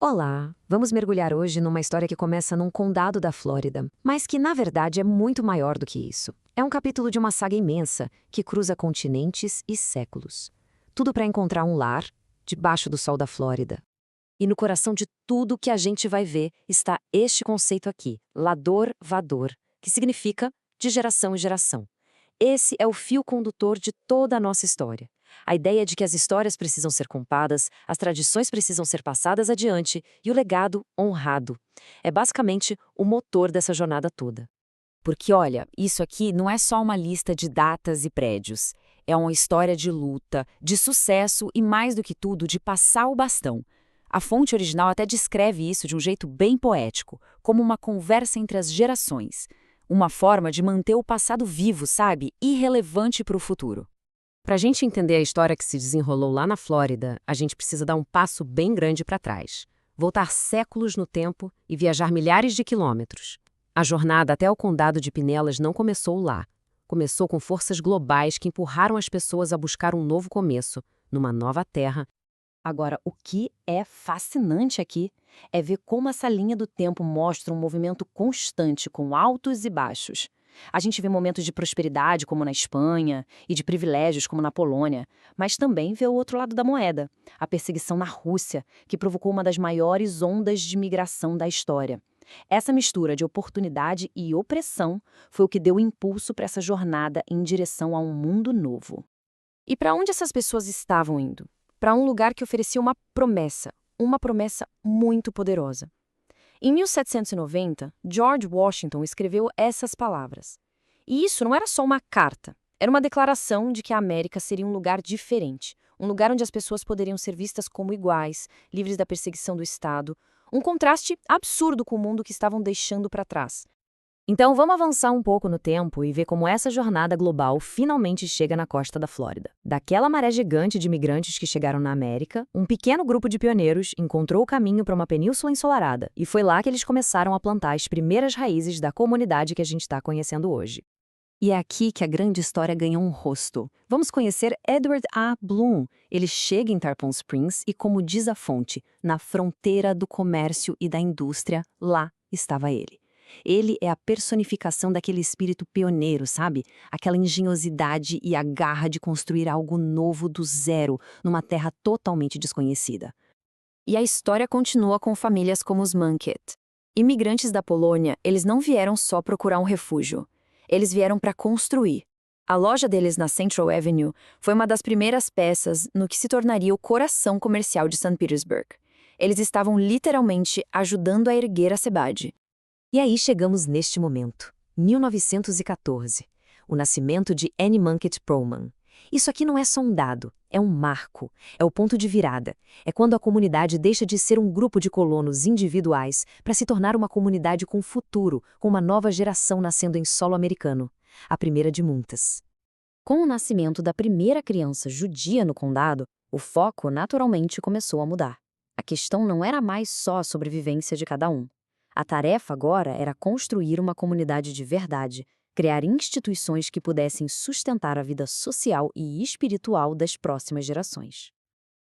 Olá! Vamos mergulhar hoje numa história que começa num condado da Flórida, mas que na verdade é muito maior do que isso. É um capítulo de uma saga imensa que cruza continentes e séculos. Tudo para encontrar um lar debaixo do sol da Flórida. E no coração de tudo que a gente vai ver está este conceito aqui, lador-vador, que significa de geração em geração. Esse é o fio condutor de toda a nossa história. A ideia de que as histórias precisam ser contadas, as tradições precisam ser passadas adiante e o legado honrado. É basicamente o motor dessa jornada toda. Porque, olha, isso aqui não é só uma lista de datas e prédios. É uma história de luta, de sucesso e, mais do que tudo, de passar o bastão. A fonte original até descreve isso de um jeito bem poético, como uma conversa entre as gerações. Uma forma de manter o passado vivo, sabe? Irrelevante para o futuro. Para a gente entender a história que se desenrolou lá na Flórida, a gente precisa dar um passo bem grande para trás. Voltar séculos no tempo e viajar milhares de quilômetros. A jornada até o condado de Pinellas não começou lá. Começou com forças globais que empurraram as pessoas a buscar um novo começo, numa nova terra. Agora, o que é fascinante aqui é ver como essa linha do tempo mostra um movimento constante, com altos e baixos. A gente vê momentos de prosperidade, como na Espanha, e de privilégios, como na Polônia, mas também vê o outro lado da moeda, a perseguição na Rússia, que provocou uma das maiores ondas de migração da história. Essa mistura de oportunidade e opressão foi o que deu impulso para essa jornada em direção a um mundo novo. E para onde essas pessoas estavam indo? Para um lugar que oferecia uma promessa muito poderosa. Em 1790, George Washington escreveu essas palavras. E isso não era só uma carta, era uma declaração de que a América seria um lugar diferente, um lugar onde as pessoas poderiam ser vistas como iguais, livres da perseguição do Estado, um contraste absurdo com o mundo que estavam deixando para trás. Então vamos avançar um pouco no tempo e ver como essa jornada global finalmente chega na costa da Flórida. Daquela maré gigante de imigrantes que chegaram na América, um pequeno grupo de pioneiros encontrou o caminho para uma península ensolarada, e foi lá que eles começaram a plantar as primeiras raízes da comunidade que a gente está conhecendo hoje. E é aqui que a grande história ganha um rosto. Vamos conhecer Edward A. Bloom. Ele chega em Tarpon Springs e, como diz a fonte, na fronteira do comércio e da indústria, lá estava ele. Ele é a personificação daquele espírito pioneiro, sabe? Aquela engenhosidade e a garra de construir algo novo do zero, numa terra totalmente desconhecida. E a história continua com famílias como os Manket. Imigrantes da Polônia, eles não vieram só procurar um refúgio. Eles vieram para construir. A loja deles na Central Avenue foi uma das primeiras peças no que se tornaria o coração comercial de St. Petersburg. Eles estavam literalmente ajudando a erguer a cidade. E aí chegamos neste momento, 1914, o nascimento de Annie Manket Perlman. Isso aqui não é só um dado, é um marco, é o ponto de virada. É quando a comunidade deixa de ser um grupo de colonos individuais para se tornar uma comunidade com futuro, com uma nova geração nascendo em solo americano, a primeira de muitas. Com o nascimento da primeira criança judia no condado, o foco naturalmente começou a mudar. A questão não era mais só a sobrevivência de cada um. A tarefa agora era construir uma comunidade de verdade, criar instituições que pudessem sustentar a vida social e espiritual das próximas gerações.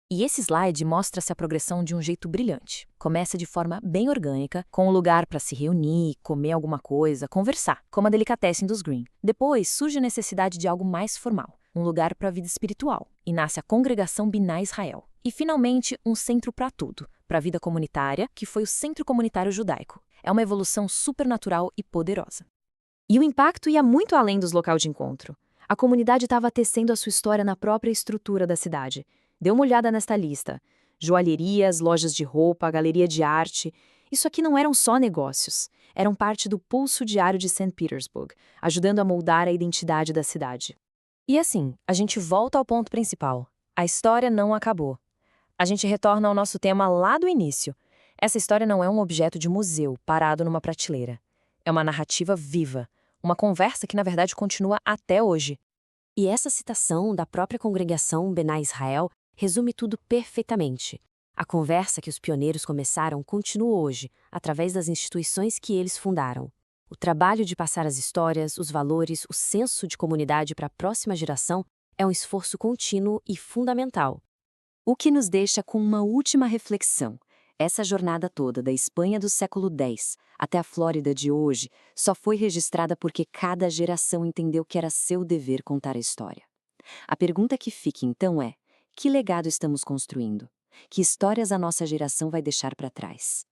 E esse slide mostra-se a progressão de um jeito brilhante. Começa de forma bem orgânica, com um lugar para se reunir, comer alguma coisa, conversar, como a delicatessen dos Green. Depois surge a necessidade de algo mais formal, um lugar para a vida espiritual, e nasce a Congregação Biná Israel. E finalmente, um centro para tudo, para a vida comunitária, que foi o Centro Comunitário Judaico. É uma evolução supernatural e poderosa. E o impacto ia muito além dos locais de encontro. A comunidade estava tecendo a sua história na própria estrutura da cidade. Dê uma olhada nesta lista. Joalherias, lojas de roupa, galeria de arte. Isso aqui não eram só negócios. Eram parte do pulso diário de St. Petersburg, ajudando a moldar a identidade da cidade. E assim, a gente volta ao ponto principal. A história não acabou. A gente retorna ao nosso tema lá do início. Essa história não é um objeto de museu parado numa prateleira. É uma narrativa viva, uma conversa que na verdade continua até hoje. E essa citação da própria congregação Bená Israel resume tudo perfeitamente. A conversa que os pioneiros começaram continua hoje, através das instituições que eles fundaram. O trabalho de passar as histórias, os valores, o senso de comunidade para a próxima geração é um esforço contínuo e fundamental. O que nos deixa com uma última reflexão. Essa jornada toda, da Espanha do século X até a Flórida de hoje, só foi registrada porque cada geração entendeu que era seu dever contar a história. A pergunta que fica então é: que legado estamos construindo? Que histórias a nossa geração vai deixar para trás?